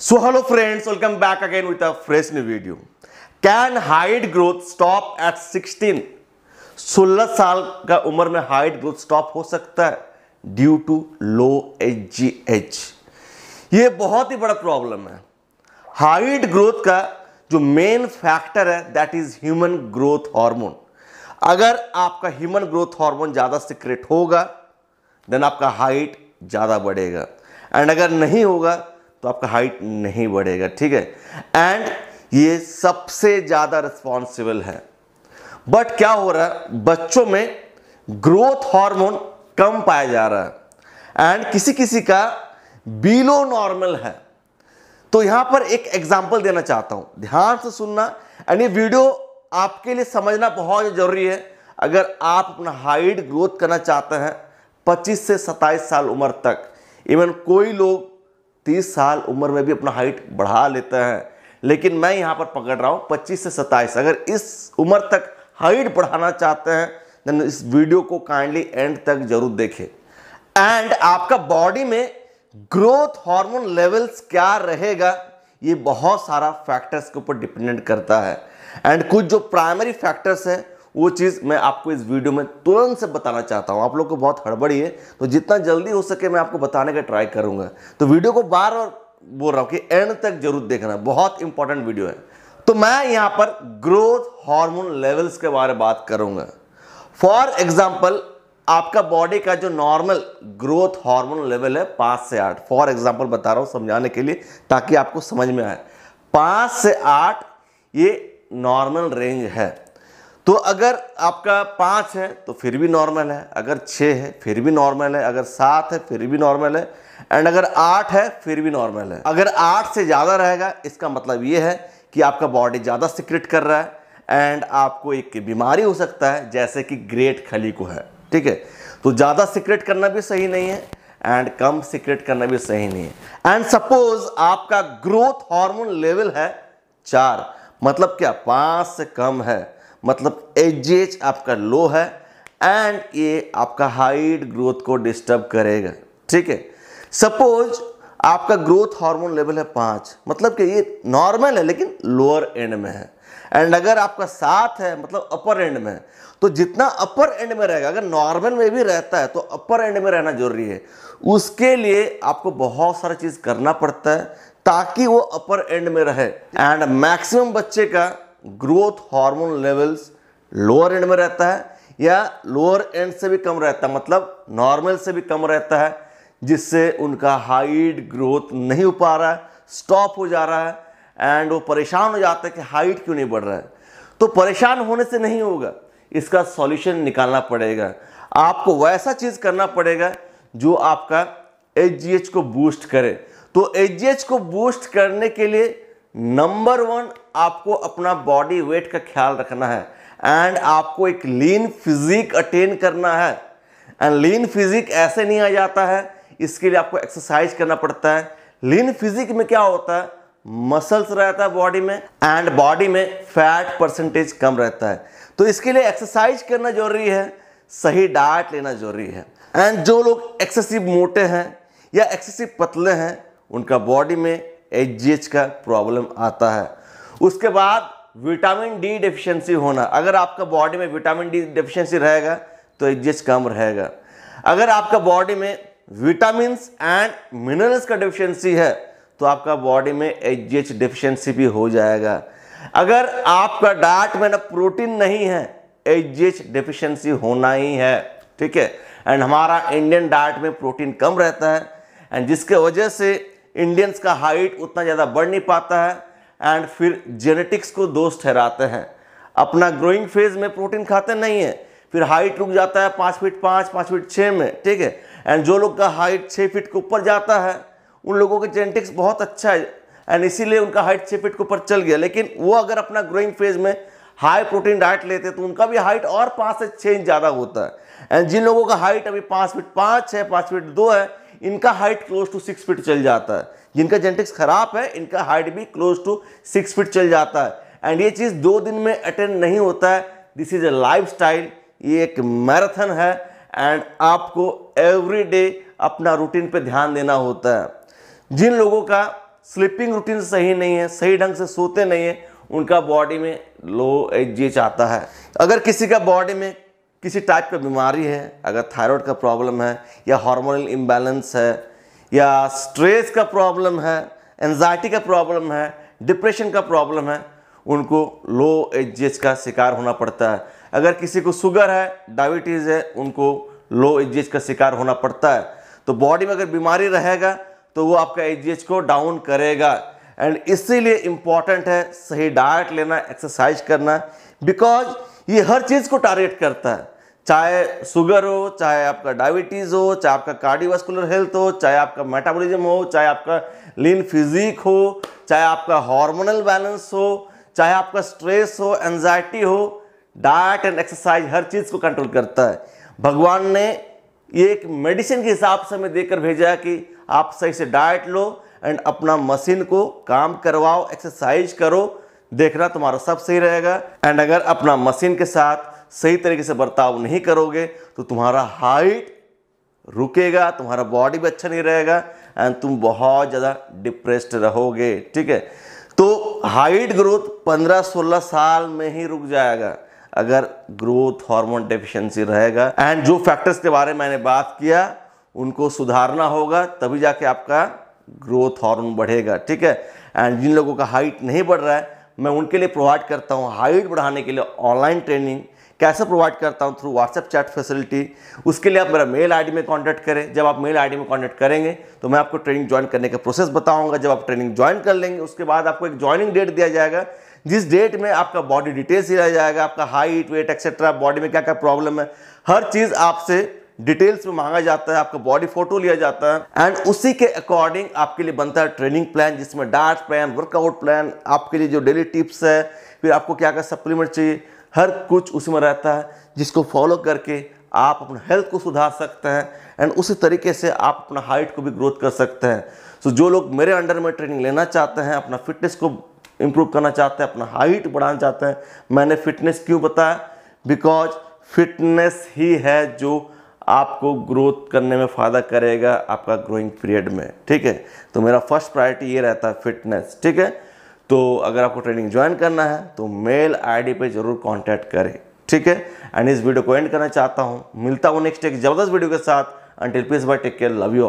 So hello friends, welcome back again with a fresh new video. Can height growth stop at 16? 16 साल का उम्र में height growth stop हो सकता है ड्यू टू लो HGH। ये बहुत ही बड़ा प्रॉब्लम है। हाइट ग्रोथ का जो मेन फैक्टर है that is human growth hormone. अगर आपका ह्यूमन ग्रोथ हार्मोन ज़्यादा सीक्रेट होगा देन आपका हाइट ज़्यादा बढ़ेगा, एंड अगर नहीं होगा तो आपका हाइट नहीं बढ़ेगा। ठीक है, एंड ये सबसे ज़्यादा रिस्पॉन्सिबल है। बट क्या हो रहा है, बच्चों में ग्रोथ हार्मोन कम पाया जा रहा है एंड किसी किसी का बिलो नॉर्मल है। तो यहां पर एक एग्जांपल देना चाहता हूं, ध्यान से सुनना, एंड ये वीडियो आपके लिए समझना बहुत जरूरी है। अगर आप अपना हाइट ग्रोथ करना चाहते हैं 25 से 27 साल उम्र तक, इवन कोई लोग 30 साल उम्र में भी अपना हाइट बढ़ा लेते हैं, लेकिन मैं यहां पर पकड़ रहा हूं 25 से 27। अगर इस उम्र तक हाइट बढ़ाना चाहते हैं देन इस वीडियो को काइंडली एंड तक जरूर देखें। एंड आपका बॉडी में ग्रोथ हार्मोन लेवल्स क्या रहेगा ये बहुत सारा फैक्टर्स के ऊपर डिपेंडेंट करता है, एंड कुछ जो प्राइमरी फैक्टर्स हैं वो चीज़ मैं आपको इस वीडियो में तुरंत से बताना चाहता हूं। आप लोग को बहुत हड़बड़ी है तो जितना जल्दी हो सके मैं आपको बताने का ट्राई करूंगा। तो वीडियो को बार बार बोल रहा हूं कि एंड तक जरूर देखना, बहुत इंपॉर्टेंट वीडियो है। तो मैं यहां पर ग्रोथ हार्मोन लेवल्स के बारे में बात करूंगा। फॉर एग्जाम्पल आपका बॉडी का जो नॉर्मल ग्रोथ हार्मोन लेवल है 5 से 8। फॉर एग्जाम्पल बता रहा हूं समझाने के लिए ताकि आपको समझ में आए। 5 से 8 ये नॉर्मल रेंज है। तो अगर आपका 5 है तो फिर भी नॉर्मल है, अगर 6 है फिर भी नॉर्मल है, अगर 7 है फिर भी नॉर्मल है, एंड अगर 8 है फिर भी नॉर्मल है। अगर 8 से ज़्यादा रहेगा इसका मतलब ये है कि आपका बॉडी ज़्यादा सीक्रेट कर रहा है एंड आपको एक बीमारी हो सकता है जैसे कि ग्रेट खली को है। ठीक है, तो ज़्यादा सीक्रेट करना भी सही नहीं है एंड कम सीक्रेट करना भी सही नहीं है। एंड सपोज आपका ग्रोथ हार्मोन लेवल है 4, मतलब क्या 5 से कम है, मतलब HGH आपका लो है एंड ये आपका हाइट ग्रोथ को डिस्टर्ब करेगा। ठीक है, सपोज आपका ग्रोथ हार्मोन लेवल है 5, मतलब कि ये नॉर्मल है लेकिन लोअर एंड में है, एंड अगर आपका 7 है मतलब अपर एंड में है। तो जितना अपर एंड में रहेगा, अगर नॉर्मल में भी रहता है तो अपर एंड में रहना जरूरी है। उसके लिए आपको बहुत सारा चीज़ करना पड़ता है ताकि वो अपर एंड में रहे। एंड मैक्सिमम बच्चे का growth hormone levels lower and में रहता है या लोअर एंड से भी कम रहता है, मतलब नॉर्मल से भी कम रहता है, जिससे उनका हाइट ग्रोथ नहीं हो पा रहा है, स्टॉप हो जा रहा है एंड वो परेशान हो जाता है कि हाइट क्यों नहीं बढ़ रहा है। तो परेशान होने से नहीं होगा, इसका सॉल्यूशन निकालना पड़ेगा। आपको वैसा चीज़ करना पड़ेगा जो आपका HGH को बूस्ट करे। तो HGH को बूस्ट करने के लिए नंबर 1 आपको अपना बॉडी वेट का ख्याल रखना है एंड आपको एक लीन फिजिक अटेन करना है। एंड लीन फिजिक ऐसे नहीं आ जाता है, इसके लिए आपको एक्सरसाइज करना पड़ता है। लीन फिजिक में क्या होता है, मसल्स रहता है बॉडी में एंड बॉडी में फैट परसेंटेज कम रहता है। तो इसके लिए एक्सरसाइज करना जरूरी है, सही डाइट लेना जरूरी है। एंड जो लोग एक्सेसिव मोटे हैं या एक्सेसिव पतले हैं उनका बॉडी में HGH का प्रॉब्लम आता है। उसके बाद विटामिन डी डेफिशिएंसी होना, अगर आपका बॉडी में विटामिन डी डेफिशिएंसी रहेगा तो HGH कम रहेगा। अगर आपका बॉडी में विटामिन्स एंड मिनरल्स का डेफिशिएंसी है तो आपका बॉडी में HGH डेफिशिएंसी भी हो जाएगा। अगर आपका डाइट में ना प्रोटीन नहीं है HGH डेफिशिएंसी होना ही है। ठीक है, एंड हमारा इंडियन डाइट में प्रोटीन कम रहता है एंड जिसके वजह से इंडियंस का हाइट उतना ज़्यादा बढ़ नहीं पाता है एंड फिर जेनेटिक्स को दोष ठहराते हैं। अपना ग्रोइंग फेज में प्रोटीन खाते नहीं है, फिर हाइट रुक जाता है 5 फीट 5, 5 फीट 6 में। ठीक है, एंड जो लोग का हाइट 6 फीट के ऊपर जाता है उन लोगों के जेनेटिक्स बहुत अच्छा है एंड इसीलिए उनका हाइट 6 फीट के ऊपर चल गया। लेकिन वो अगर अपना ग्रोइंग फेज में हाई प्रोटीन डाइट लेते तो उनका भी हाइट और 5 से 6 इंच ज़्यादा होता है। एंड जिन लोगों का हाइट अभी 5 फीट 5 है, 5 फीट 2 है, इनका हाइट क्लोज टू 6 फीट चल जाता है। जिनका जेनेटिक्स खराब है इनका हाइट भी क्लोज टू 6 फीट चल जाता है। एंड ये चीज़ 2 दिन में अटेंड नहीं होता है, this is a life style, ये एक मैराथन है एंड आपको एवरी डे अपना रूटीन पे ध्यान देना होता है। जिन लोगों का स्लीपिंग रूटीन सही नहीं है, सही ढंग से सोते नहीं है, उनका बॉडी में लो एच आता है। अगर किसी का बॉडी में किसी टाइप का बीमारी है, अगर थायराइड का प्रॉब्लम है या हार्मोनल इम्बैलेंस है या स्ट्रेस का प्रॉब्लम है, एंजाइटी का प्रॉब्लम है, डिप्रेशन का प्रॉब्लम है, उनको लो एच का शिकार होना पड़ता है। अगर किसी को शुगर है, डायबिटीज़ है, उनको लो एच का शिकार होना पड़ता है। तो बॉडी में अगर बीमारी रहेगा तो वो आपका एच को डाउन करेगा। एंड इसीलिए इम्पॉर्टेंट है सही डाइट लेना, एक्सरसाइज करना, बिकॉज ये हर चीज़ को टारगेट करता है। चाहे शुगर हो, चाहे आपका डायबिटीज़ हो, चाहे आपका कार्डियोवास्कुलर हेल्थ हो, चाहे आपका मेटाबॉलिज्म हो, चाहे आपका लीन फिजिक हो, चाहे आपका हार्मोनल बैलेंस हो, चाहे आपका स्ट्रेस हो, एंजाइटी हो, डाइट एंड एक्सरसाइज हर चीज़ को कंट्रोल करता है। भगवान ने ये एक मेडिसिन के हिसाब से हमें देकर भेजा है कि आप सही से डाइट लो एंड अपना मशीन को काम करवाओ, एक्सरसाइज करो, देखना तुम्हारा सब सही रहेगा। एंड अगर अपना मशीन के साथ सही तरीके से बर्ताव नहीं करोगे तो तुम्हारा हाइट रुकेगा, तुम्हारा बॉडी भी अच्छा नहीं रहेगा एंड तुम बहुत ज़्यादा डिप्रेस्ड रहोगे। ठीक है, तो हाइट ग्रोथ 15-16 साल में ही रुक जाएगा अगर ग्रोथ हार्मोन डेफिशिएंसी रहेगा। एंड जो फैक्टर्स के बारे में मैंने बात किया उनको सुधारना होगा, तभी जाके आपका ग्रोथ हार्मोन बढ़ेगा। ठीक है, एंड जिन लोगों का हाइट नहीं बढ़ रहा है मैं उनके लिए प्रोवाइड करता हूँ हाइट बढ़ाने के लिए ऑनलाइन ट्रेनिंग। कैसे प्रोवाइड करता हूँ? Through WhatsApp chat facility. उसके लिए आप मेरा मेल आईडी में कांटेक्ट करें। जब आप मेल आईडी में कांटेक्ट करेंगे तो मैं आपको ट्रेनिंग ज्वाइन करने का प्रोसेस बताऊंगा। जब आप ट्रेनिंग ज्वाइन कर लेंगे उसके बाद आपको एक ज्वाइनिंग डेट दिया जाएगा, जिस डेट में आपका बॉडी डिटेल्स दिया जाएगा, आपका हाइट, वेट एक्सेट्रा, बॉडी में क्या क्या प्रॉब्लम है, हर चीज़ आपसे डिटेल्स में मांगा जाता है, आपका बॉडी फोटो लिया जाता है एंड उसी के अकॉर्डिंग आपके लिए बनता है ट्रेनिंग प्लान, जिसमें डाइट प्लान, वर्कआउट प्लान, आपके लिए जो डेली टिप्स है, फिर आपको क्या क्या सप्लीमेंट चाहिए, हर कुछ उसमें रहता है, जिसको फॉलो करके आप अपना हेल्थ को सुधार सकते हैं एंड उसी तरीके से आप अपना हाइट को भी ग्रोथ कर सकते हैं। सो जो लोग मेरे अंडर में ट्रेनिंग लेना चाहते हैं, अपना फिटनेस को इम्प्रूव करना चाहते हैं, अपना हाइट बढ़ाना चाहते हैं, मैंने फिटनेस क्यों बताया? बिकॉज फिटनेस ही है जो आपको ग्रोथ करने में फ़ायदा करेगा आपका ग्रोइंग पीरियड में। ठीक है, तो मेरा फर्स्ट प्रायोरिटी ये रहता है फिटनेस। ठीक है, तो अगर आपको ट्रेनिंग ज्वाइन करना है तो मेल आईडी पे जरूर कांटेक्ट करें। ठीक है, एंड इस वीडियो को एंड करना चाहता हूँ। मिलता हूँ नेक्स्ट एक ज़बरदस्त वीडियो के साथ। Until peace bye, take care, love you.